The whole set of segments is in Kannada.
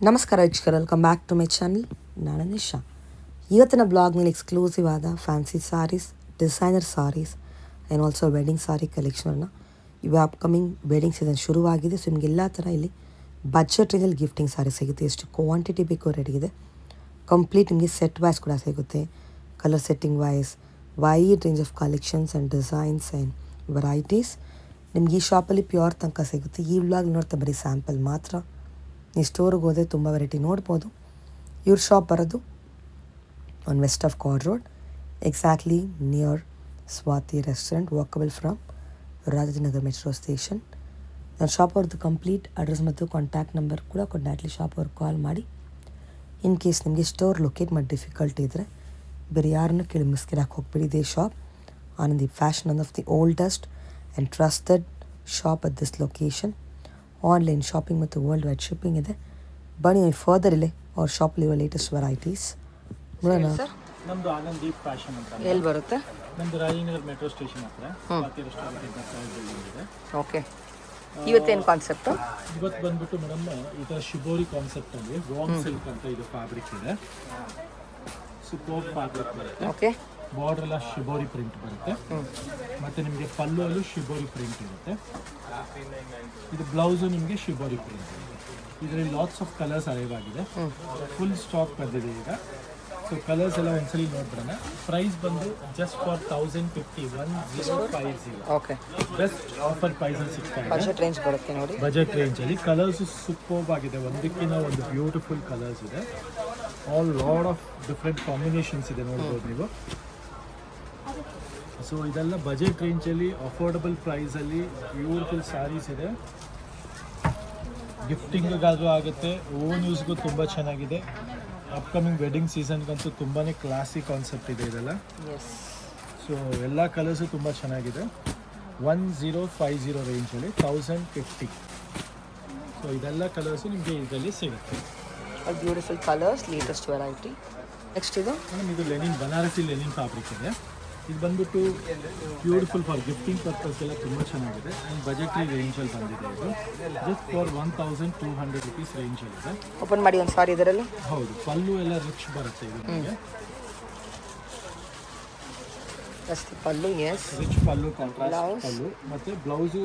ನಮಸ್ಕಾರ ವೀಕ್ಷಕರು, welcome back to my channel. ನಾನು ನಿಶಾ. ಇವತ್ತಿನ ಬ್ಲಾಗ್ನಲ್ಲಿ ಎಕ್ಸ್ಕ್ಲೂಸಿವ್ ಆದ fancy sarees, designer sarees and also wedding sari ಕಲೆಕ್ಷನನ್ನು ಇವಾಗ ಅಪ್ಕಮಿಂಗ್ ವೆಡ್ಡಿಂಗ್ ಸೀಸನ್ ಶುರುವಾಗಿದೆ. ಸೊ ನಿಮಗೆಲ್ಲ ಥರ ಇಲ್ಲಿ ಬಜೆಟ್ ರೇಂಜಲ್ಲಿ ಗಿಫ್ಟಿಂಗ್ ಸಾರಿ ಸಿಗುತ್ತೆ. ಎಷ್ಟು ಕ್ವಾಂಟಿಟಿ ಬೇಕೋ ರೆಡಿಗಿದೆ. ಕಂಪ್ಲೀಟ್ ನಿಮಗೆ ಸೆಟ್ ವೈಸ್ ಕೂಡ ಸಿಗುತ್ತೆ, colour setting wise, wide range of collections and designs and varieties ನಿಮ್ಗೆ ಈ ಶಾಪಲ್ಲಿ ಪ್ಯೂರ್ ತನಕ ಸಿಗುತ್ತೆ. ಈ ವ್ಲಾಗ್ ನೋಡ್ತಾ ಬರೀ ಸ್ಯಾಂಪಲ್ ಮಾತ್ರ. ನೀವು ಸ್ಟೋರಿಗೆ ಹೋದರೆ ತುಂಬ ವೆರೈಟಿ ನೋಡ್ಬೋದು. ಇವ್ರ ಶಾಪ್ ಬರೋದು on west of card road, exactly near Swati restaurant, walkable from Rajajinagar metro station. ನನ್ನ ಶಾಪ್ ಅವ್ರದ್ದು ಕಂಪ್ಲೀಟ್ ಅಡ್ರೆಸ್ ಮತ್ತು ಕಾಂಟ್ಯಾಕ್ಟ್ ನಂಬರ್ ಕೂಡ ಡೈರೆಕ್ಟ್ಲಿ ಶಾಪ್ ಅವ್ರಿಗೆ ಕಾಲ್ ಮಾಡಿ. ಇನ್ ಕೇಸ್ ನಿಮಗೆ ಸ್ಟೋರ್ ಲೊಕೇಟ್ ಮಾಡಿ ಡಿಫಿಕಲ್ಟಿ ಇದ್ದರೆ ಬೇರೆ ಯಾರನ್ನೂ ಕೇಳಿ ಮಿಸ್ಕಿರಾಕ್ ಹೋಗ್ಬೇಡಿ. ಇದೇ shop Anandi fashion, one of the oldest and trusted shop at this location. Online shopping ಮತ್ತು ವರ್ಲ್ಡ್ ವೈಡ್ ಶಿಪ್ಪಿಂಗ್ ಇದೆ. ಬನ್ನಿ ಫರ್ದರ್ ಇಲ್ಲೇ ಅವ್ರ ಶಾಪಲ್ಲಿರುವ ಲೇಟೆಸ್ಟ್ ವೆರೈಟೀಸ್ ನೋಡೋಣ. ನಮ್ದು ಆನಂದಿ ಫ್ಯಾಷನ್ ಅಂತ. ಎಲ್ಲಿ ಬರುತ್ತೆ? ನಮ್ದು ರಾಜನಗರ ಮೆಟ್ರೋ ಸ್ಟೇಷನ್ ಹತ್ರ ಸ್ವಾತಿ ರೆಸ್ಟೋರೆಂಟ್ ಇದೆ. ಓಕೆ, ಇವತ್ತೇನು ಕಾನ್ಸೆಪ್ಟು? ಇವತ್ತು ಬಂದ್ಬಿಟ್ಟು ಮೇಡಮ್ ಈ ಥರ ಶಿಬೋರಿ ಕಾನ್ಸೆಪ್ಟ್ ಅಲ್ಲಿ ವಾಮ್ ಸಿಲ್ಕ್ ಅಂತ ಇದು ಫ್ಯಾಬ್ರಿಕ್ ಇದೆ. ಸೂಪರ್ ಫ್ಯಾಬ್ರಿಕ್ ಬರುತ್ತೆ. ಓಕೆ, ಬಾರ್ಡರ್ ಎಲ್ಲ ಶಿಬೋರಿ ಪ್ರಿಂಟ್ ಬರುತ್ತೆ. ಮತ್ತೆ ನಿಮಗೆ ಪಲ್ಲು ಅಲ್ಲೂ ಶಿಬೋರಿ ಪ್ರಿಂಟ್ ಇರುತ್ತೆ. ಇದು ಬ್ಲೌಸು ನಿಮಗೆ ಶಿಬೋರಿ ಪ್ರಿಂಟ್ ಇರುತ್ತೆ. ಇದರಲ್ಲಿ ಲಾಟ್ಸ್ ಆಫ್ ಕಲರ್ಸ್ ಅರೈವ್ ಆಗಿದೆ. ಫುಲ್ ಸ್ಟಾಕ್ ಬಂದಿದೆ ಈಗ. ಸೊ ಕಲರ್ಸ್ ಎಲ್ಲ ಒಂದ್ಸಲಿ ನೋಡ್ಬಿಡೋಣ. ಪ್ರೈಸ್ ಬಂದು just for 1050, 1050. Okay, best offer ಪ್ರೈಸಲ್ಲಿ ಸಿಗ್ತಾ ಇದೆ. ಬಜೆಟ್ ರೇಂಜ್ ಬರುತ್ತೆ ನೋಡಿ. ಬಜೆಟ್ ರೇಂಜಲ್ಲಿ ಕಲರ್ಸ್ ಸೂಪರ್ಬ್ ಆಗಿದೆ. ಒಂದಕ್ಕಿಂತ ಒಂದು ಬ್ಯೂಟಿಫುಲ್ ಕಲರ್ಸ್ ಇದೆ. All lot of different combinations ಇದೆ, ನೋಡ್ಬೋದು ನೀವು. ಸೊ ಇದೆಲ್ಲ ಬಜೆಟ್ ರೇಂಜಲ್ಲಿ ಅಫೋರ್ಡಬಲ್ ಪ್ರೈಸಲ್ಲಿ ಬ್ಯೂಟಿಫುಲ್ ಸ್ಯಾರೀಸ್ ಇದೆ. ಗಿಫ್ಟಿಂಗ್ಗಾದರೂ ಆಗುತ್ತೆ, ಓನ್ ಯೂಸ್ಗೂ ತುಂಬ ಚೆನ್ನಾಗಿದೆ. ಅಪ್ಕಮಿಂಗ್ ವೆಡ್ಡಿಂಗ್ ಸೀಸನ್ಗಂತೂ ತುಂಬಾ ಕ್ಲಾಸಿ ಕಾನ್ಸೆಪ್ಟ್ ಇದೆ ಇದೆಲ್ಲ. ಸೊ ಎಲ್ಲ ಕಲರ್ಸು ತುಂಬ ಚೆನ್ನಾಗಿದೆ. 1050 ರೇಂಜಲ್ಲಿ 1050. ಸೊ ಇದೆಲ್ಲ ಕಲರ್ಸು ನಿಮಗೆ ಇದರಲ್ಲಿ ಸಿಗುತ್ತೆ. Beautiful colours, latest variety. Next ಇದು ಮೇಡಮ್, ಇದು ಲೆನಿನ್, ಬನಾರಸಿ ಲೆನಿನ್ ಫ್ಯಾಬ್ರಿಕ್ ಇದೆ. ಇದು ಬಂದ್ಬಿಟ್ಟು ಬ್ಯೂಟಿಫುಲ್ ಫಾರ್ ಗಿಫ್ಟಿಂಗ್ ಪರ್ಪಸ್ ಎಲ್ಲ ತುಂಬ ಚೆನ್ನಾಗಿದೆ. ಆ್ಯಂಡ್ ಬಜೆಟ್ರಿ ರೇಂಜಲ್ಲಿ ಬಂದಿದೆ. ಇದು ಜಸ್ಟ್ ಫಾರ್ 1200 ರುಪೀಸ್ ರೇಂಜಲ್ಲಿದೆ. ಓಪನ್ ಮಾಡಿ ಒಂದು ಸಾರಿ ಇದರಲ್ಲಿ. ಹೌದು, ಪಲ್ಲು ಎಲ್ಲ ರಿಚ್ ಬರುತ್ತೆ ಇದು ನಿಮಗೆ. ಪಲ್ಲು, ಎಸ್, ರಿಚ್ ಪಲ್ಲು, ಕಾಂಟ್ರಾಸ್ಟ್ ಪಲ್ಲು. ಮತ್ತು ಬ್ಲೌಸು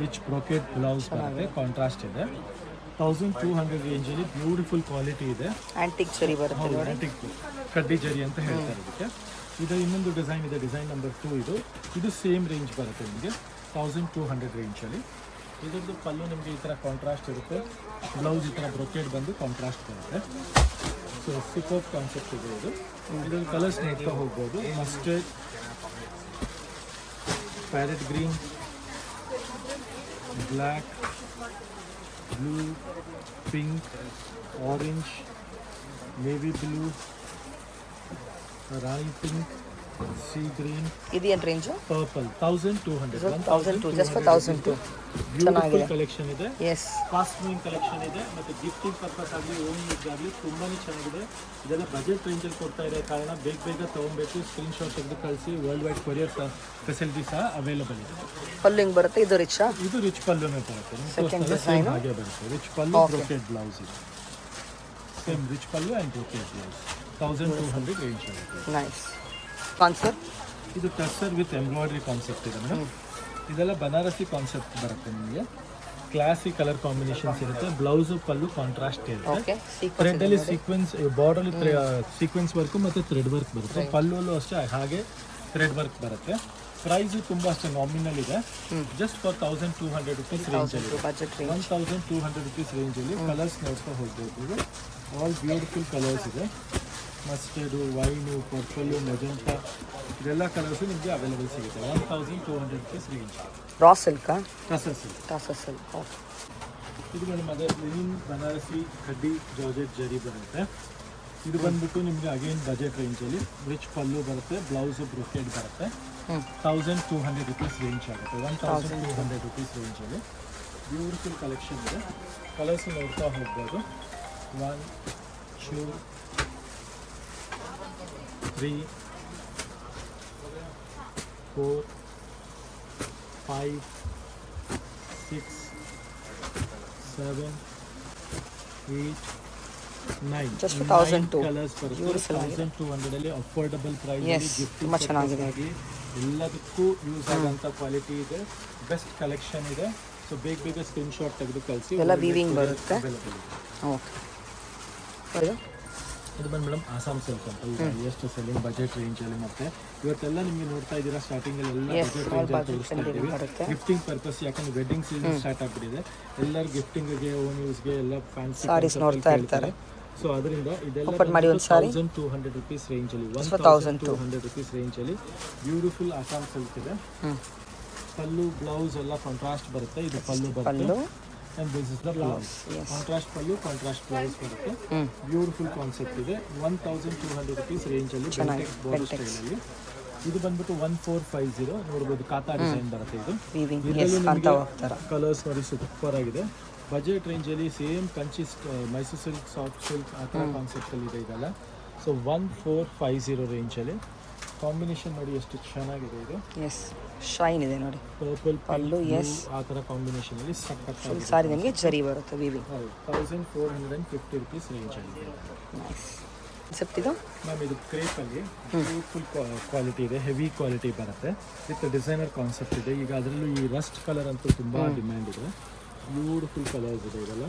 ರಿಚ್ ಬ್ರೊಕೆಟ್ ಬ್ಲೌಸ್ ಬರುತ್ತೆ, ಕಾಂಟ್ರಾಸ್ಟ್ ಇದೆ. 1200 ರೇಂಜಲ್ಲಿ ಬ್ಯೂಟಿಫುಲ್ ಕ್ವಾಲಿಟಿ ಇದೆ. ಆಂಟಿಕ್ ಜರಿ ಬರುತ್ತೆ. ಹೌದು, ಆಂಟಿಕ್ ಕಡ್ಡಿ ಜರಿ ಅಂತ ಹೇಳ್ತಾರೆ ಇದಕ್ಕೆ. ಇದು ಇನ್ನೊಂದು ಡಿಸೈನ್ ಇದೆ, ಡಿಸೈನ್ ನಂಬರ್ 2. ಇದು ಸೇಮ್ ರೇಂಜ್ ಬರುತ್ತೆ ನಿಮಗೆ 1200 ರೇಂಜಲ್ಲಿ. ಇದರದ್ದು ಪಲ್ಲು ನಿಮಗೆ ಈ ಥರ ಕಾಂಟ್ರಾಸ್ಟ್ ಇರುತ್ತೆ. ಬ್ಲೌಸ್ ಈ ಥರ ಬ್ರೊಕೆಟ್ ಬಂದು ಕಾಂಟ್ರಾಸ್ಟ್ ಬರುತ್ತೆ. ಸೊ ಸೂಪರ್ ಕಾನ್ಸೆಪ್ಟ್ ಇದೆ ಇದು. ಇದರಲ್ಲಿ ಕಲರ್ಸ್ ನೋಡ್ತಾ ಹೋಗ್ಬೋದು. Mustard, parrot green, black, blue, pink, orange, navy blue, ರಾಣಿ ಪಿಂಕ್, ಸೀ ಗ್ರೀನ್. ಇದೇನು range? Purple. 1200. Just for 1200. Beautiful collection ಇದೆ. ಎಸ್, ಫಾಸ್ಟ್ ಮೂವಿಂಗ್ ಕಲೆಕ್ಷನ್ ಇದೆ. ಮತ್ತು ಗಿಫ್ಟಿಂಗ್ ಪರ್ಪಸ್ ಆಗಲಿ, ಓನ್ ಯೂಸ್ ಆಗಲಿ ತುಂಬಾ ಚೆನ್ನಾಗಿದೆ. ಇದೆಲ್ಲ ಬಜೆಟ್ ರೇಂಜಲ್ಲಿ ಕೊಡ್ತಾ ಇದೆ ಕಾರಣ ಬೇಗ ತೊಗೊಬೇಕು. ಸ್ಕ್ರೀನ್ಶಾಟ್ ತೆಗೆದು ಕಳಿಸಿ. ವರ್ಲ್ಡ್ ವೈಡ್ ಕೊರಿಯರ್ ಫೆಸಿಲಿಟಿ ಸಹ ಅವೈಲೇಬಲ್ ಇದೆ. ಪಲ್ಲು ಹಿಂಗೆ ಬರುತ್ತೆ. ಇದು ರಿಚಾ? ಇದು ರಿಚ್ ಪಲ್ಲುನೇ ಬರುತ್ತೆ. ಹಾಗೆ ಬರುತ್ತೆ. ರಿಚ್ ಪಲ್ಲು, ಬ್ರೊಕೆಟ್ ಬ್ಲೌಸ್ ಇದೆ. Same rich pallu and brocade blouse 1200 range ಆಗುತ್ತೆ. Nice concept. ಇದು ಟಸ್ಸರ್ ವಿತ್ ಎಂಬ್ರಾಯ್ಡ್ರಿ ಕಾನ್ಸೆಪ್ಟ್ ಇದೆ ಮೇಡಮ್. ಇದೆಲ್ಲ ಬನಾರಸಿ ಕಾನ್ಸೆಪ್ಟ್ ಬರುತ್ತೆ ನಿಮಗೆ. ಕ್ಲಾಸಿ ಕಲರ್ ಕಾಂಬಿನೇಷನ್ಸ್ ಇರುತ್ತೆ. ಬ್ಲೌಸು ಪಲ್ಲು ಕಾಂಟ್ರಾಸ್ಟ್ ಇರುತ್ತೆ. ಥ್ರೆಡ್ಡಲ್ಲಿ ಸೀಕ್ವೆನ್ಸ್, ಬಾರ್ಡಲ್ಲಿ ಸೀಕ್ವೆನ್ಸ್ ವರ್ಕು ಮತ್ತು ಥ್ರೆಡ್ ವರ್ಕ್ ಬರುತ್ತೆ. ಪಲ್ಲುವಲ್ಲೂ ಅಷ್ಟೇ ಹಾಗೆ ಥ್ರೆಡ್ ವರ್ಕ್ ಬರುತ್ತೆ. ಪ್ರೈಸು ತುಂಬ ಅಷ್ಟೇ ನಾಮಿನಲ್ ಇದೆ. ಜಸ್ಟ್ ಫಾರ್ 1200 ರುಪೀಸ್ ರೇಂಜಲ್ಲಿ, 1200 ರುಪೀಸ್ ರೇಂಜಲ್ಲಿ ಕಲರ್ಸ್ ನೋಡ್ತಾ ಹೋಗ್ಬೋದು. ಆಲ್ ಬ್ಯೂಟಿಫುಲ್ ಕಲರ್ಸ್ ಇದೆ. ಮಸ್ಟರ್ಡು, ವೈನು, ಪರ್ಪಲ್ಲು, ಮೆಜೆಂಟಾ, ಇದೆಲ್ಲ ಕಲರ್ಸು ನಿಮಗೆ ಅವೈಲೇಬಲ್ ಸಿಗುತ್ತೆ. 1200 ರುಪೀಸ್ ರೇಂಜ್. ರಾ ಸಿಲ್ಕಾ? ಟಸರ್ ಸಿಲ್ಕ್. ಟಸರ್ ಸಿಲ್ಕ್. ಇದು ಮೇಡಮ್ ಅದೇ ಲಿನಿನ್ ಬನಾರಸಿ ಕಡ್ಡಿ ಜಾರ್ಜೆಟ್ ಜರಿ ಬರುತ್ತೆ. ಇದು ಬಂದ್ಬಿಟ್ಟು ನಿಮಗೆ ಅಗೇನ್ ಬಜೆಟ್ ರೇಂಜಲ್ಲಿ ರಿಚ್ ಪಲ್ಲು ಬರುತ್ತೆ. ಬ್ಲೌಸು ಬ್ರೊಕೆಟ್ ಬರುತ್ತೆ. 1200 ರುಪೀಸ್ ರೇಂಜ್ ಆಗುತ್ತೆ. 1200 ರುಪೀಸ್ ರೇಂಜಲ್ಲಿ ಬ್ಯೂಟಿಫುಲ್ ಕಲೆಕ್ಷನ್ ಇದೆ. ಕಲರ್ಸು ನೋಡ್ತಾ ಹೋಗ್ಬೋದು. 1, 2, 3, 4, 5, 6, 7, 8, Just for 1,200. ಕಲರ್ಸ್ ಬರುತ್ತೆ. 1,200 ಅಲ್ಲಿ ಅಫೋರ್ಡಬಲ್ ಪ್ರೈಸ್ Yes, ತುಂಬಾ ಚೆನ್ನಾಗಿದೆ. ಎಲ್ಲದಕ್ಕೂ ಯೂಸ್ ಆಗೋಂಥ ಕ್ವಾಲಿಟಿ ಇದೆ, ಬೆಸ್ಟ್ ಕಲೆಕ್ಷನ್ ಇದೆ. ಸೊ ಬೇಗ ಸ್ಕ್ರೀನ್ಶಾಟ್ ತೆಗೆದು ಕಳಿಸಿ. ಎಲ್ಲ ವೀವಿಂಗ್ ಬರುತ್ತೆ. ಓಕೆ, ಇದು ಬಂದು ಮೇಡಮ್ ಆಸಾಮ್ ಸಿಲ್ಕ್ ಅಂತ ಈಗ ಎಷ್ಟು ಸೆಲ್ಲಿಂಗ್ ಬಜೆಟ್ ರೇಂಜಲ್ಲಿ. ಮತ್ತೆ ಇವತ್ತೆಲ್ಲ ನಿಮಗೆ ನೋಡ್ತಾ ಇದ್ದೀರಾ ಸ್ಟಾರ್ಟಿಂಗಲ್ಲಿ ಎಲ್ಲ ಬಜೆಟ್ ರೇಂಜಲ್ಲಿ ತೋರಿಸ್ತಾ ಇದ್ದೀವಿ. ಗಿಫ್ಟಿಂಗ್ ಪರ್ಪಸ್, ಯಾಕಂದ್ರೆ ವೆಡ್ಡಿಂಗ್ ಸೀಸನ್ ಸ್ಟಾರ್ಟ್ ಆಗ್ಬಿಟ್ಟಿದೆ. ಎಲ್ಲರೂ ಗಿಫ್ಟಿಂಗ್ಗೆ, ಓನ್ ಯೂಸ್ಗೆ ಎಲ್ಲ ಫ್ಯಾನ್ಸಿ ಸಾರೀಸ್ ನೋಡ್ತಾ ಇರ್ತಾರೆ. ಸೊ ಅದರಿಂದ ಇದೆಲ್ಲ ಓಪನ್ ಮಾಡಿ ಒಂದು ಸಾರಿ 1,200 rupees ರೇಂಜಲ್ಲಿ, 1,200 rupees ರೇಂಜಲ್ಲಿ ಬ್ಯೂಟಿಫುಲ್ ಆಸಾಮ್ ಸಿಲ್ಕ್ ಇದೆ. ಪಲ್ಲು ಬ್ಲೌಸ್ ಎಲ್ಲ ಕಾಂಟ್ರಾಸ್ಟ್ ಬರುತ್ತೆ. ಇದು ಪಲ್ಲು ಬರುತ್ತೆ. And this is the blouse. Contrast pallu, contrast blouse ಬರುತ್ತೆ. ಬ್ಯೂಟಿಫುಲ್ ಕಾನ್ಸೆಪ್ಟ್ ಇದೆ. 1,200 rupees ರೇಂಜ್ ಅಲ್ಲಿ ಬೆಂಟೆಕ್ಸ್ ಬಾರ್ಡರ್ ಸ್ಟೈಲ್ ಅಲ್ಲಿ. ಇದು ಬಂದ್ಬಿಟ್ಟು 1450 ನೋಡಬಹುದು. ಕಾತಾ ಡಿಸೈನ್ ಬರುತ್ತೆ ಇದು. ಕಲರ್ಸ್ ನೋಡಿ ಸೂಪರ್ ಆಗಿದೆ. ಬಜೆಟ್ ರೇಂಜ್ ಅಲ್ಲಿ same Kanchi Mysuru silk, soft silk ಆ ಥರ ಕಾನ್ಸೆಪ್ಟ್ ಅಲ್ಲಿ ಇದೆ ಇದೆಲ್ಲ. ಸೊ 1450 ರೇಂಜ್ ಅಲ್ಲಿ. ಕಾಂಬಿನೇಷನ್ ನೋಡಿ ಎಷ್ಟು ಚೆನ್ನಾಗಿದೆ ಇದು. ಎಸ್, ಶೈನ್ ಇದೆ ನೋಡಿ. ಪರ್ಪಲ್ ಪಲ್ಲು, ಎಸ್, ಆ ಥರ ಕಾಂಬಿನೇಷನ್ ಅಲ್ಲಿ ಸಖತ್ತಾಗಿದೆ. ಸಾರಿ ನಿಮಗೆ ಜರಿ ಬರುತ್ತೆ ವೀವಿಂಗ್. 1,450 rupees ರೇಂಜ್ ಅಲ್ಲಿ. ನೈಸ್ ಕಾನ್ಸೆಪ್ಟ್ ಇದು ಮ್ಯಾಮ್. ಇದು ಕ್ರೇಪ್ ಅಲ್ಲಿ ಬ್ಯೂಟಿಫುಲ್ ಕ್ವಾಲಿಟಿ ಇದೆ, ಹೆವಿ ಕ್ವಾಲಿಟಿ ಬರುತ್ತೆ. ವಿತ್ ಡಿಸೈನರ್ ಕಾನ್ಸೆಪ್ಟ್ ಇದೆ. ಈಗ ಅದರಲ್ಲೂ ಈ ರಸ್ಟ್ ಕಲರ್ ಅಂತೂ ತುಂಬಾ ಡಿಮ್ಯಾಂಡ್ ಇದೆ. ಬ್ಯೂಟಿಫುಲ್ ಕಲರ್ಸ್ ಇದೆ ಇದೆಲ್ಲ.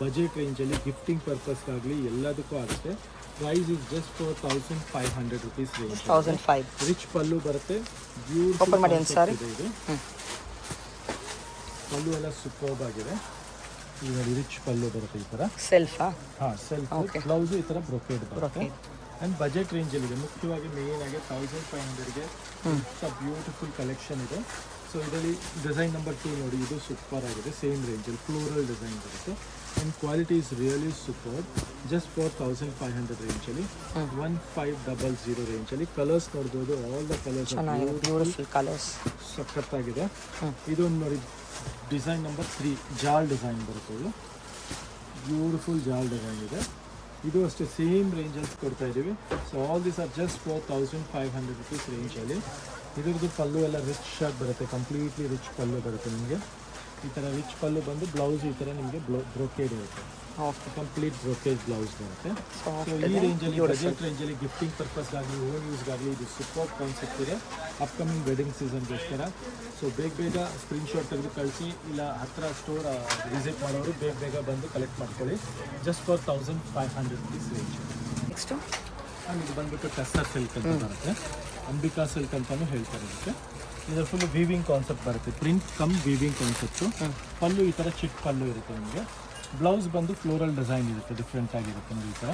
ಬಜೆಟ್ ರೇಂಜಲ್ಲಿ ಗಿಫ್ಟಿಂಗ್ ಪರ್ಪಸ್ಗಾಗಲಿ ಎಲ್ಲದಕ್ಕೂ ಆಗುತ್ತೆ. Price is just for 1,500 rupees range. 1,500. Rich pallu ಬರುತ್ತೆ. ಓಪನ್ ಮಾಡಿ ಒಂದು ಸಾರಿ. ಇದು ಪಲ್ಲು ಎಲ್ಲ ಸೂಪರ್ಬ್ ಆಗಿದೆ. ಈಗ ನೋಡಿ, ರಿಚ್ ಪಲ್ಲು ಬರುತ್ತೆ ಈ ಥರ. ಸೆಲ್ಫಾ? ಹಾಂ, ಸೆಲ್ಫ್. ಬ್ಲೌಸು ಈ ಥರ ಬ್ರೊಕೇಡ್ ಬರುತ್ತೆ. ಆ್ಯಂಡ್ ಬಜೆಟ್ ರೇಂಜಲ್ಲಿದೆ. ಮುಖ್ಯವಾಗಿ ಮೇನ್ ಆಗಿ 1,500ಗೆ ಬ್ಯೂಟಿಫುಲ್ ಕಲೆಕ್ಷನ್ ಇದೆ. ಸೊ ಇದರಲ್ಲಿ ಡಿಸೈನ್ ನಂಬರ್ 2 ನೋಡಿ, ಇದು ಸೂಪರ್ ಆಗಿದೆ. ಸೇಮ್ ರೇಂಜಲ್ಲಿ ಫ್ಲೋರಲ್ ಡಿಸೈನ್ ಬರುತ್ತೆ. And quality is really super. Just for 1,500 ರೇಂಜಲ್ಲಿ, 1,500 ರೇಂಜಲ್ಲಿ. ಕಲರ್ಸ್ ನೋಡ್ಬೋದು. All the colours beautiful colours, ಸಖತ್ತಾಗಿದೆ. ಇದೊಂದು ನೋಡಿ, ಡಿಸೈನ್ ನಂಬರ್ 3 ಜಾಲ್ ಡಿಸೈನ್ ಬರುತ್ತೆ. ಇದು ಬ್ಯೂಟಿಫುಲ್ ಜಾಲ್ ಡಿಸೈನ್ ಇದೆ. ಇದು ಅಷ್ಟೇ ಸೇಮ್ ರೇಂಜಲ್ಲಿ ಕೊಡ್ತಾ ಇದ್ದೀವಿ. So all this are just for 1,500 rupees ರೇಂಜಲ್ಲಿ. ಇದ್ರದ್ದು ಪಲ್ಲು ಎಲ್ಲ ರಿಚ್ ಆಗಿ ಬರುತ್ತೆ. ಕಂಪ್ಲೀಟ್ಲಿ ರಿಚ್ ಪಲ್ಲು ಬರುತ್ತೆ ನಿಮಗೆ. ಈ ಥರ ರಿಚ್ ಪಲ್ಲು ಬಂದು ಬ್ಲೌಸ್ ಈ ಥರ ನಿಮಗೆ ಬ್ರೊಕೇಡ್ ಇರುತ್ತೆ. ಕಂಪ್ಲೀಟ್ ಬ್ರೊಕೇಜ್ ಬ್ಲೌಸ್ ಬರುತ್ತೆ. ಸೊ ಈ ರೇಂಜಲ್ಲಿ, ಬಜೆಟ್ ರೇಂಜಲ್ಲಿ ಗಿಫ್ಟಿಂಗ್ ಪರ್ಪಸ್ಗಾಗಲಿ, ಓನ್ ಯೂಸ್ಗಾಗಲಿ ಇದು ಸೂಪರ್ ಕಾನ್ಸೆಪ್ಟ್ ಇದೆ ಅಪ್ಕಮಿಂಗ್ ವೆಡ್ಡಿಂಗ್ ಸೀಸನ್ಗೋಸ್ಕರ. ಸೊ ಬೇಗ ಸ್ಕ್ರೀನ್ಶಾಟ್ ತೆಗೆದು ಕಳಿಸಿ. ಇಲ್ಲ ಹತ್ತಿರ ಸ್ಟೋರ್ ವಿಸಿಟ್ ಮಾಡೋರು ಬೇಗ ಬಂದು ಕಲೆಕ್ಟ್ ಮಾಡ್ಕೊಳ್ಳಿ. Just for 1,500 rupees range. Next ಇದು ಬಂದ್ಬಿಟ್ಟು ಟೆಸ್ಸರ್ ಸಿಲ್ಕ್ ಅಂತ ಬರುತ್ತೆ. ಅಂಬಿಕಾ ಸಿಲ್ಕ್ ಅಂತಲೂ ಹೇಳ್ತಾರೆ ಇದಕ್ಕೆ. ಇದು ಫುಲ್ ವೀವಿಂಗ್ ಕಾನ್ಸೆಪ್ಟ್ ಬರುತ್ತೆ. Print cum weaving concept. Pallu ಈ ಥರ ಚಿಕ್ಕ ಪಲ್ಲು ಇರುತ್ತೆ ನಿಮಗೆ. ಬ್ಲೌಸ್ ಬಂದು ಫ್ಲೋರಲ್ ಡಿಸೈನ್ ಇರುತ್ತೆ. ಡಿಫ್ರೆಂಟ್ ಆಗಿರುತ್ತೆ ನೋಡಿ, ಈ ಥರ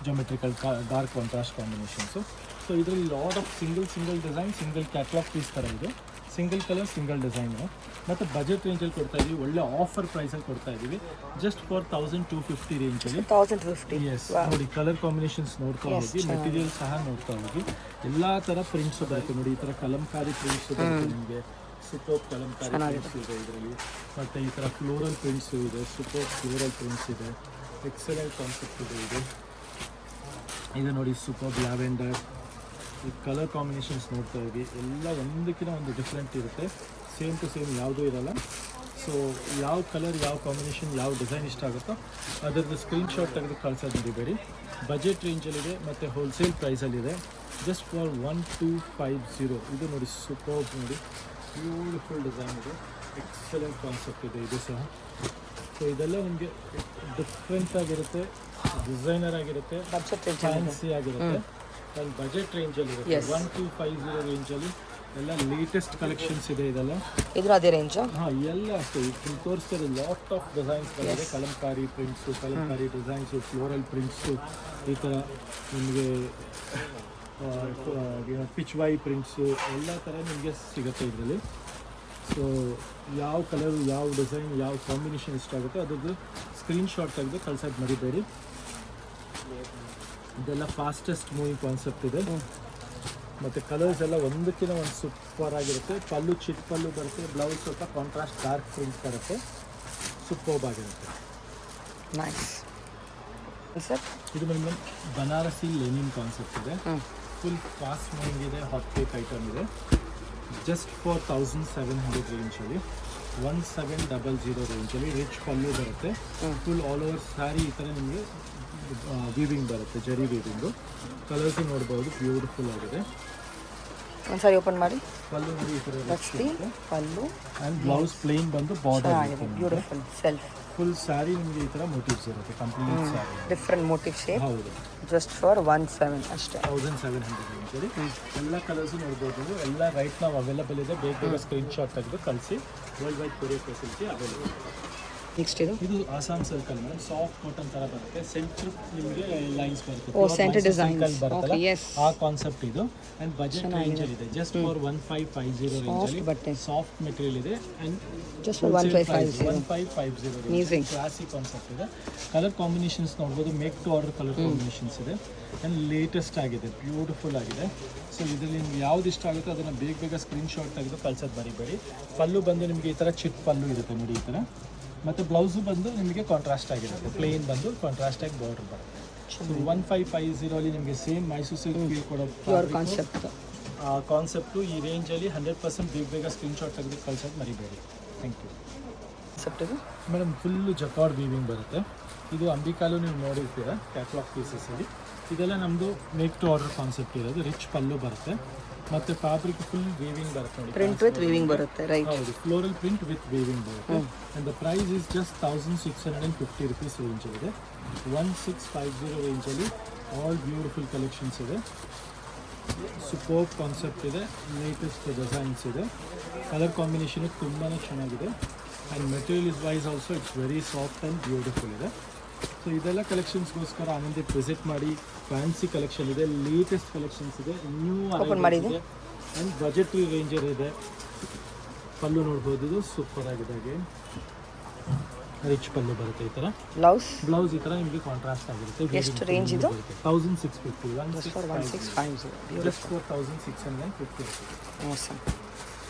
geometrical dark contrast combinations. So ಇದರಲ್ಲಿ lot of single design, single catalogue piece ಥರ ಇದು. Single colour, single design. ಮತ್ತು ಬಜೆಟ್ ರೇಂಜಲ್ಲಿ ಕೊಡ್ತಾ ಇದ್ದೀವಿ. ಒಳ್ಳೆ ಆಫರ್ ಪ್ರೈಸಲ್ಲಿ ಕೊಡ್ತಾ ಇದ್ದೀವಿ. ಜಸ್ಟ್ ಫಾರ್ 1,250 ರೇಂಜಲ್ಲಿ. 1,250. ಎಸ್ ನೋಡಿ, ಕಲರ್ ಕಾಂಬಿನೇಷನ್ಸ್ ನೋಡ್ತಾ ಹೋಗಿ, ಮೆಟೀರಿಯಲ್ ಸಹ ನೋಡ್ತಾ ಹೋಗಿ. ಎಲ್ಲ ಥರ ಪ್ರಿಂಟ್ಸು ಬರುತ್ತೆ ನೋಡಿ. ಈ ಥರ ಕಲಂಕಾರಿ ಪ್ರಿಂಟ್ಸು ಬರುತ್ತೆ ನಿಮಗೆ. ಸೂಪರ್ ಕಲಂಕಾರಿ ಪ್ರಿಂಟ್ಸ್ ಇದೆ ಇದರಲ್ಲಿ. ಮತ್ತು ಈ ಥರ ಫ್ಲೋರಲ್ ಪ್ರಿಂಟ್ಸು ಇದೆ. ಸೂಪರ್ ಫ್ಲೋರಲ್ ಪ್ರಿಂಟ್ಸ್ ಇದೆ. ಎಕ್ಸಲೆಂಟ್ ಕಾನ್ಸೆಪ್ಟ್ ಇದೆ ಇದು. ಇದು ನೋಡಿ, ಸೂಪರ್ ಲ್ಯಾವೆಂಡರ್. ಈ ಕಲರ್ ಕಾಂಬಿನೇಷನ್ಸ್ ನೋಡ್ತಾ ಹೋಗಿ. ಎಲ್ಲ ಒಂದಕ್ಕಿಂತ ಒಂದು ಡಿಫ್ರೆಂಟ್ ಇರುತ್ತೆ. ಸೇಮ್ ಟು ಸೇಮ್ ಯಾವುದೂ ಇರೋಲ್ಲ. ಸೊ ಯಾವ ಕಲರ್, ಯಾವ ಕಾಂಬಿನೇಷನ್, ಯಾವ ಡಿಸೈನ್ ಇಷ್ಟ ಆಗುತ್ತೋ ಅದರದ್ದು ಸ್ಕ್ರೀನ್ಶಾಟ್ ತೆಗೆದು ಕಳ್ಸೋದು ಮರಿಬೇಡಿ. ಬಜೆಟ್ ರೇಂಜಲ್ಲಿದೆ ಮತ್ತು ಹೋಲ್ಸೇಲ್ ಪ್ರೈಸಲ್ಲಿದೆ. Just for 1,250. ಇದು ನೋಡಿ, ಸೂಪರ್ ನೋಡಿ, ಬ್ಯೂಟಿಫುಲ್ ಡಿಸೈನ್ ಇದೆ. ಎಕ್ಸಲೆಂಟ್ ಕಾನ್ಸೆಪ್ಟ್ ಇದೆ ಇದು ಸಹ. ಸೊ ಇದೆಲ್ಲ ನಿಮಗೆ ಡಿಫ್ರೆಂಟ್ ಆಗಿರುತ್ತೆ, ಡಿಸೈನರ್ ಆಗಿರುತ್ತೆ, ಫ್ಯಾನ್ಸಿ ಆಗಿರುತ್ತೆ. ಒಂದು ಬಜೆಟ್ ರೇಂಜಲ್ಲಿರುತ್ತೆ. 1,250 ರೇಂಜಲ್ಲಿ ಎಲ್ಲ ಲೇಟೆಸ್ಟ್ ಕಲೆಕ್ಷನ್ಸ್ ಇದೆ ಇದೆಲ್ಲ. ಇದು ಅದೇ ರೇಂಜ್. ಹಾಂ, ಎಲ್ಲ ಅಷ್ಟೇ. ಇದು ತೋರಿಸ್ತಾರೆ. ಲಾಟ್ ಆಫ್ ಡಿಸೈನ್ಸ್ ಬಂದಿದೆ. Kalamkari prints, Kalamkari designs, floral prints, ಈ ಥರ ನಿಮಗೆ ಪಿಚ್ವೈ ಪ್ರಿಂಟ್ಸು ಎಲ್ಲ ಥರ ನಿಮಗೆ ಸಿಗುತ್ತೆ ಇದರಲ್ಲಿ. ಸೊ ಯಾವ ಕಲರು, ಯಾವ ಡಿಸೈನ್, ಯಾವ ಕಾಂಬಿನೇಷನ್ ಇಷ್ಟ ಆಗುತ್ತೋ ಅದ್ರದ್ದು ಸ್ಕ್ರೀನ್ಶಾಟ್ ತೆಗೆದು ಕಳ್ಸೋದು ಮರಿಬೇಡಿ. ಇದೆಲ್ಲ ಫಾಸ್ಟೆಸ್ಟ್ ಮೂವಿಂಗ್ ಕಾನ್ಸೆಪ್ಟ್ ಇದೆ. ಮತ್ತು ಕಲರ್ಸ್ ಎಲ್ಲ ಒಂದಕ್ಕಿಂತ ಒಂದು ಸೂಪರ್ ಆಗಿರುತ್ತೆ. ಪಲ್ಲು ಚಿಕ್ಕ ಪಲ್ಲು ಬರುತ್ತೆ. ಬ್ಲೌಸ್ ಸ್ವಲ್ಪ ಕಾಂಟ್ರಾಸ್ಟ್ ಡಾರ್ಕ್ ಪ್ರಿಂಟ್ ಬರುತ್ತೆ. ಸೂಪರ್ಬ್ ಆಗಿರುತ್ತೆ. Nice sir. ಇದು ಬಂದು ಬನಾರಸಿ ಲೆನಿನ್ ಕಾನ್ಸೆಪ್ಟ್ ಇದೆ. ಫುಲ್ ಫಾಸ್ಟ್ ಮೂವಿಂಗ್ ಇದೆ. ಹಾಟ್ ಕೇಕ್ ಐಟಮ್ ಇದೆ. ಜಸ್ಟ್ ಫಾರ್ 1,700 ರೇಂಜಲ್ಲಿ. 1700 ರೇಂಜಲ್ಲಿ ರಿಚ್ ಪಲ್ಲು ಬರುತ್ತೆ. ಫುಲ್ ಆಲ್ ಓವರ್ ಸ್ಯಾರಿ ಈ ಥರ ನಿಮಗೆ ವೀವಿಂಗ್ ಬರುತ್ತೆ, ಜರಿ ವೀವಿಂಗು. ಕಲರ್ಸ್ ನೋಡ್ಬೋದು, ಬ್ಯೂಟಿಫುಲ್ ಆಗಿದೆ. ಒಂದ್ಸಾರಿ ಓಪನ್ ಮಾಡಿ. ಪಲ್ಲು ನೋಡಿ ಈ ಥರ ಪಲ್ಲು ಆ್ಯಂಡ್ ಬ್ಲೌಸ್ ಪ್ಲೇನ್ ಬಂದು border beautiful self. Full sari ನಿಮಗೆ ಈ ಥರ ಮೋಟಿವ್ಸ್ ಇರುತ್ತೆ, complete sari different motive shape. ಹೌದು, ಜಸ್ಟ್ ಫಾರ್ 17 ಅಷ್ಟೇ. 1700 ರೇಂಜಲ್ಲಿ ಎಲ್ಲ ಕಲರ್ಸು ನೋಡ್ಬೋದು ನೀವು. ಎಲ್ಲ ರೈಟ್ ನಾವು ಅವೈಲೇಬಲ್ ಇದೆ. ಬೇಗ ಸ್ಕ್ರೀನ್ ಶಾಟ್ ತೆಗೆದು ಕಳಿಸಿ. World wide courier facility available. Next ಇದು Assam circle madam, soft cotton ಥರ ಬರುತ್ತೆ. ಸೆಂಟ್ರ್ ನಿಮಗೆ ಲೈನ್ಸ್ ಬರುತ್ತೆ, ಸೆಂಟರ್ ಡಿಸೈನ್ ಬರುತ್ತಲ್ಲ ಆ ಕಾನ್ಸೆಪ್ಟ್ ಇದು. ಆ್ಯಂಡ್ ಬಜೆಟ್ ರೇಂಜಲ್ಲಿ ಇದೆ, ಜಸ್ಟ್ ಫಾರ್ 1550 ರೇಂಜಲ್ಲಿ ಸಾಫ್ಟ್ ಮೆಟೀರಿಯಲ್ ಇದೆ. And just 1550 range classic concept ಇದೆ. ಕಲರ್ ಕಾಂಬಿನೇಷನ್ಸ್ ನೋಡ್ಬೋದು, make to order colour combinations ಇದೆ. ಆ್ಯಂಡ್ ಲೇಟೆಸ್ಟ್ ಆಗಿದೆ, ಬ್ಯೂಟಿಫುಲ್ ಆಗಿದೆ. ಸೊ ಇದರಲ್ಲಿ ನಿಮ್ಗೆ ಯಾವ್ದು ಇಷ್ಟ ಆಗುತ್ತೋ ಅದನ್ನು ಬೇಗ ಸ್ಕ್ರೀನ್ ಶಾಟ್ ತೆಗೆದು ಕಳ್ಸೋದು ಮರಿಬೇಡಿ. ಪಲ್ಲು ಬಂದು ನಿಮಗೆ ಈ ಥರ ಚಿಟ್ ಪಲ್ಲು ಇರುತ್ತೆ ನೋಡಿ ಈ ಥರ. ಮತ್ತು ಬ್ಲೌಸು ಬಂದು ನಿಮಗೆ ಕಾಂಟ್ರಾಸ್ಟ್ ಆಗಿರುತ್ತೆ, ಪ್ಲೇನ್ ಬಂದು ಕಾಂಟ್ರಾಸ್ಟ್ ಆಗಿ ಬಾರ್ಡರ್ ಬರುತ್ತೆ. ಸೊ 1550 ನಿಮಗೆ ಸೇಮ್ ಮೈಸೂರು ಸಿಲ್ಕ್ ಫೀಲ್ ಕೊಡೋ ಕಾನ್ಸೆಪ್ಟು ಈ ರೇಂಜಲ್ಲಿ 100% ಬೇಗ ಸ್ಕ್ರೀನ್ ಶಾಟ್ ತೆಗೆದು ಕಳ್ಸೋದು ಮರಿಬೇಡಿ. Thank you. Madam full jacquard weaving ಬರುತ್ತೆ. ಇದು ಅಂಬಿಕಾಲು ನೀವು ನೋಡಿರ್ತೀರ ಕ್ಯಾಟ್ಲಾಗ್ ಪೀಸಸಲ್ಲಿ. ಇದೆಲ್ಲ ನಮ್ಮದು ಮೇಕ್ ಟು ಆರ್ಡರ್ ಕಾನ್ಸೆಪ್ಟ್ ಇರೋದು. ರಿಚ್ ಪಲ್ಲು ಬರುತ್ತೆ ಮತ್ತು ಫ್ಯಾಬ್ರಿಕ್ ಫುಲ್ ವೀವಿಂಗ್ ಬರುತ್ತೆ ನೋಡಿ, ಪ್ರಿಂಟ್ ವಿತ್ ವೀವಿಂಗ್ ಬರುತ್ತೆ. ರೈಟ್, ಹೌದು, ಫ್ಲೋರಲ್ ಪ್ರಿಂಟ್ ವಿತ್ ವೀವಿಂಗ್ ಬರುತ್ತೆ. And the price is just 1650 rupees ರೇಂಜಲ್ಲಿದೆ. 1650 ರೇಂಜಲ್ಲಿ ಆಲ್ ಬ್ಯೂಟಿಫುಲ್ ಕಲೆಕ್ಷನ್ಸ್ ಇದೆ. ಸೂಪರ್ ಕಾನ್ಸೆಪ್ಟ್ ಇದೆ, ಲೇಟೆಸ್ಟ್ ಡಿಸೈನ್ಸ್ ಇದೆ. ಕಲರ್ ಕಾಂಬಿನೇಷನ್ ತುಂಬಾ ಚೆನ್ನಾಗಿದೆ. And material wise also it's very soft and beautiful ಇದೆ. ಸೊ ಇದೆಲ್ಲ ಕಲೆಕ್ಷನ್ಸ್ಗೋಸ್ಕರ ಆನಂದಿಗೆ ವಿಸಿಟ್ ಮಾಡಿ. ಫ್ಯಾನ್ಸಿ ಕಲೆಕ್ಷನ್ ಇದೆ, ಲೇಟೆಸ್ಟ್ ಕಲೆಕ್ಷನ್ಸ್ ಇದೆ, ನ್ಯೂ ಇದೆ. ಆ್ಯಂಡ್ ಬಜೆಟ್ರಿ ರೇಂಜರ್ ಇದೆ. ಪಲ್ಲು ನೋಡ್ಬೋದು, ಇದು ಸೂಪರ್ ಆಗಿದೆ. ಹಾಗೆ ರಿಚ್ ಪಲ್ಲು ಬರುತ್ತೆ ಈ ಥರ. ಬ್ಲೌಸ್ ಈ ಥರ ನಿಮಗೆ ಕಾಂಟ್ರಾಸ್ಟ್ ಆಗಿರುತ್ತೆ. ಎಷ್ಟು ರೇಂಜ್ ಇದು? 1650 1650 4650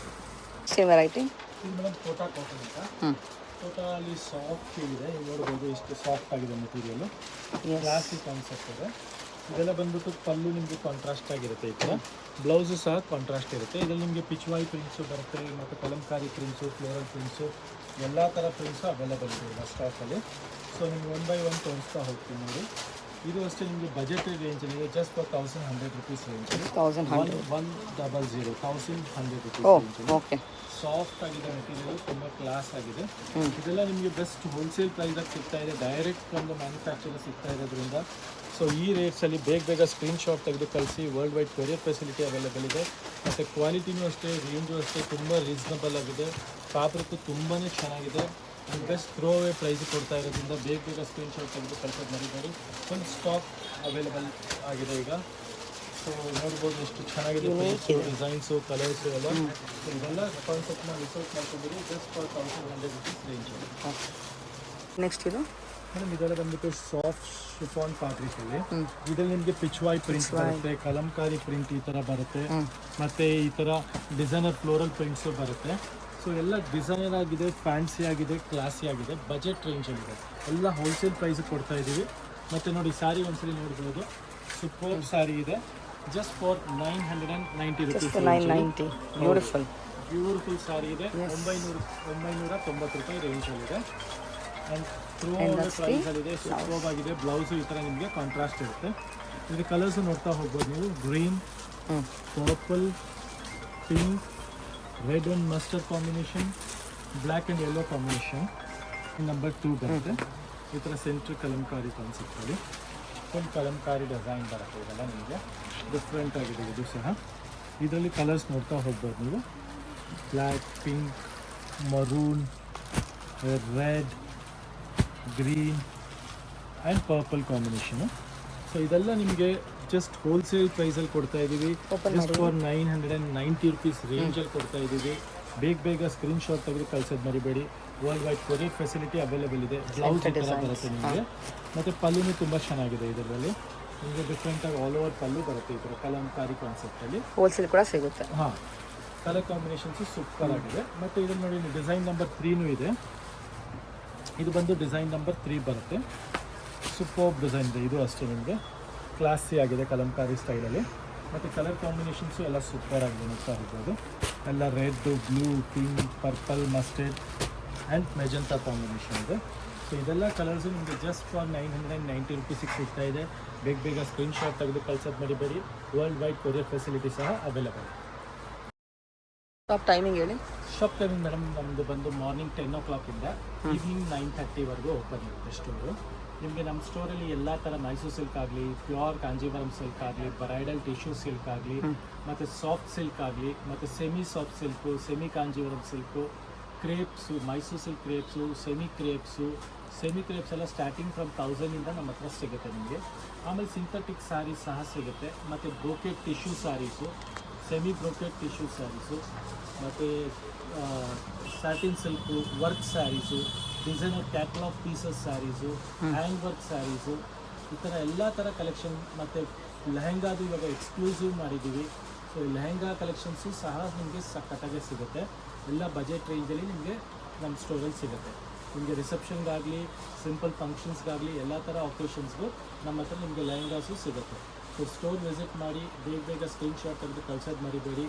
ಸೇಮ್ ವೆರೈಟಿ. ಇದು ಮೇಡಮ್ ಕೋಟಾ ಕಾಟನ್ ಅಂತ. ಟೋಟಲಿ ಸಾಫ್ಟ್ ಇದೆ, ನೋಡ್ಬೋದು ಎಷ್ಟು ಸಾಫ್ಟ್ ಆಗಿದೆ ಮೆಟೀರಿಯಲು. ಕ್ಲಾಸಿಕ್ ಕಾನ್ಸೆಪ್ಟ್ ಇದೆ. ಇದೆಲ್ಲ ಬಂದ್ಬಿಟ್ಟು ಪಲ್ಲು ನಿಮಗೆ ಕಾಂಟ್ರಾಸ್ಟ್ ಆಗಿರುತ್ತೆ ಈ ಥರ. ಬ್ಲೌಸು ಸಹ ಕಾಂಟ್ರಾಸ್ಟ್ ಇರುತ್ತೆ. ಇದರಲ್ಲಿ ನಿಮಗೆ ಪಿಚ್ವಾಯಿ ಪ್ರಿಂಟ್ಸು ಬರುತ್ತೆ, ಮತ್ತು ಕಲಂಕಾರಿ ಪ್ರಿಂಟ್ಸು, ಫ್ಲೋರಲ್ ಪ್ರಿಂಟ್ಸು, ಎಲ್ಲ ಥರ ಪ್ರಿಂಟ್ಸು ಅವೈಲೇಬಲ್ ಇದೆ ಈಗ ಸ್ಟಾಕಲ್ಲಿ. ಸೊ ನಿಮ್ಗೆ 1 by 1 ತೋರಿಸ್ತಾ ಹೋಗ್ತೀನಿ ನೋಡಿ. ಇದು ಅಷ್ಟೇ ನಿಮಗೆ ಬಜೆಟ್ ರೇಂಜಲ್ಲಿದೆ, ಜಸ್ಟ್ ಫಾರ್ 1100 ರುಪೀಸ್ ರೇಂಜಲ್ಲಿ. 1100 ರುಪೀಸ್ ಓಕೆ. ಸಾಫ್ಟ್ ಆಗಿದೆ ಮೆಟೀರಿಯಲ್, ತುಂಬ ಕ್ಲಾಸ್ ಆಗಿದೆ. ಇದೆಲ್ಲ ನಿಮಗೆ ಬೆಸ್ಟ್ ಹೋಲ್ಸೇಲ್ ಪ್ರೈಸಾಗಿ ಸಿಗ್ತಾ ಇದೆ, ಡೈರೆಕ್ಟ್ ಫ್ರಮ್ ದ ಮ್ಯಾನುಫ್ಯಾಕ್ಚರ್ ಸಿಗ್ತಾ ಇರೋದ್ರಿಂದ. ಸೊ ಈ ರೇಟ್ಸಲ್ಲಿ ಬೇಗ ಸ್ಕ್ರೀನ್ ಶಾಟ್ ತೆಗೆದು ಕಳಿಸಿ. World wide courier facility available ಇದೆ. ಮತ್ತು ಕ್ವಾಲಿಟಿನೂ ಅಷ್ಟೇ, ರೇಂಜು ಅಷ್ಟೇ ತುಂಬ ರೀಸನಬಲ್ ಆಗಿದೆ. ಫ್ಯಾಬ್ರಿಕ್ಕು ತುಂಬಾ ಚೆನ್ನಾಗಿದೆ. ಬೆಸ್ಟ್ ಥ್ರೋ ಅವೇ ಪ್ರೈಸ್ ಕೊಡ್ತಾ ಇರೋದ್ರಿಂದ ಬೇಗ ಸ್ಕ್ರೀನ್ ಶಾಟ್ ತೆಗೆದು ಕಳ್ಸೋದು ಮರಿಬೇಡಿ. ಫುಲ್ ಸ್ಟಾಕ್ ಅವೈಲೇಬಲ್ ಆಗಿದೆ ಈಗ. ಸೊ ನೋಡ್ಬೋದು ಎಷ್ಟು ಚೆನ್ನಾಗಿದೆ ಡಿಸೈನ್ಸು, ಕಲರ್ಸು ಎಲ್ಲ. ಸೊ ಇದೆಲ್ಲ ಕಾನ್ಸೆಪ್ಟ್ನ ರಿಸರ್ಚ್ ಮಾಡ್ಕೊಂಡಿದ್ದೀವಿ, just for 1100 rupees range. Next ಇದು ಮೇಡಮ್ ಇದೆಲ್ಲ ಬಂದ್ಬಿಟ್ಟು ಸಾಫ್ಟ್ ಶಿಫಾನ್ ಫ್ಯಾಬ್ರಿಕಲ್ಲಿ. ಇದರಲ್ಲಿ ನಿಮಗೆ ಪಿಚ್ವಾಯ್ ಪ್ರಿಂಟ್ ಬರುತ್ತೆ, ಕಲಂಕಾರಿ ಪ್ರಿಂಟ್ ಈ ಥರ ಬರುತ್ತೆ, ಮತ್ತು ಈ ಥರ ಡಿಸೈನರ್ ಫ್ಲೋರಲ್ ಪ್ರಿಂಟ್ಸು ಬರುತ್ತೆ. ಸೊ ಎಲ್ಲ ಡಿಸೈನರ್ ಆಗಿದೆ, ಫ್ಯಾನ್ಸಿ ಆಗಿದೆ, ಕ್ಲಾಸಿ ಆಗಿದೆ, ಬಜೆಟ್ ರೇಂಜಲ್ಲಿದೆ. ಎಲ್ಲ ಹೋಲ್ಸೇಲ್ ಪ್ರೈಸ್ ಕೊಡ್ತಾ ಇದ್ದೀವಿ. ಮತ್ತು ನೋಡಿ ಸ್ಯಾರಿ ಒಂದ್ಸರಿ ನೋಡ್ಬೋದು, ಸೂಪರ್ ಸ್ಯಾರಿ ಇದೆ. Just for 990 rupees. Beautiful sari ಇದೆ. 990 ರೂಪಾಯಿ ರೇಂಜಲ್ಲಿದೆ. ಆ್ಯಂಡ್ ಥ್ರೂ ಪ್ರೈಸಲ್ಲಿದೆ, ಸೂಪರ್ ಆಗಿದೆ. ಬ್ಲೌಸು ಈ ಥರ ನಿಮಗೆ ಕಾಂಟ್ರಾಸ್ಟ್ ಇರುತ್ತೆ. ಇದು ಕಲರ್ಸು ನೋಡ್ತಾ ಹೋಗ್ಬೋದು ನೀವು. Green, purple, pink, red and mustard combination, black and yellow combination. Number 2 ಬರುತ್ತೆ. ಈ ಥರ ಸೆಂಟ್ರ್ ಕಲಂಕಾರಿ ಕಾನ್ಸೆಪ್ಟಲ್ಲಿ ಫುಲ್ ಕಲಂಕಾರಿ ಡಿಸೈನ್ ಬರುತ್ತೆ. ಇದೆಲ್ಲ ನಿಮಗೆ ಡಿಫ್ರೆಂಟ್ ಆಗಿದೆ ಇದು ಸಹ. ಇದರಲ್ಲಿ ಕಲರ್ಸ್ ನೋಡ್ತಾ ಹೋಗ್ಬೋದು ನೀವು. Black, pink, maroon, red, green and purple combination. So ಇದೆಲ್ಲ ನಿಮಗೆ ಜಸ್ಟ್ ಹೋಲ್ಸೇಲ್ ಪ್ರೈಸಲ್ಲಿ ಕೊಡ್ತಾ ಇದ್ದೀವಿ. ಜಸ್ಟ್ ಫಾರ್ 990 ರುಪೀಸ್ ರೇಂಜಲ್ಲಿ ಕೊಡ್ತಾ ಇದ್ದೀವಿ. ಬೇಗ ಸ್ಕ್ರೀನ್ ಶಾಟ್ ತೆಗೆದು ಕಳ್ಸೋದು ಮರಿಬೇಡಿ. World wide courier facility available ಇದೆ. ಬ್ಲೌಸ್ ಈ ಥರ ಬರುತ್ತೆ ನಿಮಗೆ. ಮತ್ತು ಪಲ್ಲುನೂ ತುಂಬ ಚೆನ್ನಾಗಿದೆ. ಇದರಲ್ಲಿ ನಿಮಗೆ ಡಿಫ್ರೆಂಟಾಗಿ ಆಲ್ ಓವರ್ ಪಲ್ಲು ಬರುತ್ತೆ ಈ ಥರ ಕಲಂಕಾರಿ ಕಾನ್ಸೆಪ್ಟಲ್ಲಿ. ಹೋಲ್ಸೇಲ್ ಕೂಡ ಸಿಗುತ್ತೆ. ಹಾಂ, ಕಲರ್ ಕಾಂಬಿನೇಷನ್ಸು ಸೂಪರ್ ಆಗಿದೆ. ಮತ್ತು ಇದನ್ನು ನೋಡಿ, ಡಿಸೈನ್ ನಂಬರ್ 3 ಇದೆ. ಇದು ಬಂದು ಡಿಸೈನ್ ನಂಬರ್ 3 ಬರುತ್ತೆ. ಸೂಪರ್ ಡಿಸೈನ್ ಇದೆ ಇದು ಅಷ್ಟೇ. ನಿಮಗೆ ಕ್ಲಾಸಿ ಆಗಿದೆ ಕಲಂಕಾರಿ ಸ್ಟೈಲಲ್ಲಿ. ಮತ್ತು ಕಲರ್ ಕಾಂಬಿನೇಷನ್ಸು ಎಲ್ಲ ಸೂಪರ್ ಆಗಿದೆ ನೋಡ್ತಾ ಇರ್ಬೋದು. ಎಲ್ಲ red, blue, pink, purple, mustard and magenta combination ಇದೆ. ಸೊ ಇದೆಲ್ಲ ಕಲರ್ಸು ನಿಮಗೆ ಜಸ್ಟ್ ಫಾರ್ 990 ರುಪೀಸಿಗೆ ಸಿಗ್ತಾ ಇದೆ. ಬೇಗ ಸ್ಕ್ರೀನ್ಶಾಟ್ ತೆಗೆದು ಕಳ್ಸೋದು ಮರಿಬೇಡಿ. ವರ್ಲ್ಡ್ ವೈಡ್ ಕೊರಿಯರ್ ಫೆಸಿಲಿಟಿ ಸಹ ಅವೈಲೇಬಲ್. ಶಾಪ್ ಟೈಮಿಂಗ್ ಹೇಳಿ. ಶಾಪ್ ಟೈಮಿಂಗ್ ಮೇಡಮ್ ನಮ್ಮದು ಬಂದು ಮಾರ್ನಿಂಗ್ 10 o'clock ಇಂದ ಈವ್ನಿಂಗ್ 9:30ವರೆಗೂ ಓಪನ್ ಇರುತ್ತೆ ಸ್ಟೋರು. ನಿಮಗೆ ನಮ್ಮ ಸ್ಟೋರಲ್ಲಿ ಎಲ್ಲ ಥರ ಮೈಸೂರು ಸಿಲ್ಕ್ ಆಗಲಿ, ಪ್ಯೂರ್ ಕಾಂಜೀವರಂ ಸಿಲ್ಕ್ ಆಗಲಿ, ಬ್ರೈಡಲ್ ಟಿಶ್ಯೂ ಸಿಲ್ಕ್ ಆಗಲಿ, ಮತ್ತು ಸಾಫ್ಟ್ ಸಿಲ್ಕ್ ಆಗಲಿ, ಮತ್ತು semi soft silk, semi Kanjeevaram silk, crepes, Mysuru silk crepes, semi crepes ಎಲ್ಲ ಸ್ಟಾರ್ಟಿಂಗ್ ಫ್ರಮ್ 1000ಇಂದ ನಮ್ಮ ಹತ್ರ ಸಿಗುತ್ತೆ ನಿಮಗೆ. ಆಮೇಲೆ ಸಿಂಥೆಟಿಕ್ ಸ್ಯಾರೀಸ್ ಸಹ ಸಿಗುತ್ತೆ, ಮತ್ತು brocade tissue sarees, semi brocade tissue sarees, ಮತ್ತು satin silk, work sarees, designer catalogue pieces sarees, hand work sarees, ಈ ಥರ ಎಲ್ಲ ಥರ ಕಲೆಕ್ಷನ್. ಮತ್ತು ಲೆಹೆಂಗಾದು ಇವಾಗ ಎಕ್ಸ್ಕ್ಲೂಸಿವ್ ಮಾಡಿದ್ದೀವಿ. ಸೊ ಈ ಲೆಹೆಂಗಾ ಕಲೆಕ್ಷನ್ಸು ಸಹ ನಿಮಗೆ ಸಖತ್ತಾಗೆ ಸಿಗುತ್ತೆ. ಎಲ್ಲ ಬಜೆಟ್ ರೇಂಜಲ್ಲಿ ನಿಮಗೆ ನಮ್ಮ ಸ್ಟೋರಲ್ಲಿ ಸಿಗುತ್ತೆ. ನಿಮಗೆ ರಿಸೆಪ್ಷನ್ಗಾಗಲಿ, ಸಿಂಪಲ್ ಫಂಕ್ಷನ್ಸ್ಗಾಗಲಿ, ಎಲ್ಲ ಥರ ಒಕೇಶನ್ಸ್ಗೂ ನಮ್ಮ ಹತ್ರ ನಿಮಗೆ ಲೆಹೆಂಗಾಸು ಸಿಗುತ್ತೆ. ಸೊ ಸ್ಟೋರ್ ವಿಸಿಟ್ ಮಾಡಿ, ಬೇಗ ಸ್ಕ್ರೀನ್ಶಾಟ್ ತೆಗೆದು ಕಳ್ಸೋದು ಮರಿಬೇಡಿ.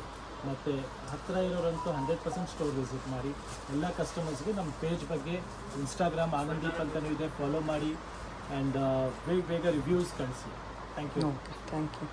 ಮತ್ತು ಹತ್ತಿರ ಇರೋರಂತೂ 100% ಸ್ಟೋರ್ ವಿಸಿಟ್ ಮಾಡಿ. ಎಲ್ಲ ಕಸ್ಟಮರ್ಸ್ಗೂ ನಮ್ಮ ಪೇಜ್ ಬಗ್ಗೆ ಇನ್ಸ್ಟಾಗ್ರಾಮ್ ಆನಂದೀಪ್ ಅಂತಲೂ ಇದೆ, ಫಾಲೋ ಮಾಡಿ. ಆ್ಯಂಡ್ ಬೇಗ ರಿವ್ಯೂಸ್ ಕಳಿಸಿ. Thank you. Okay, thank you.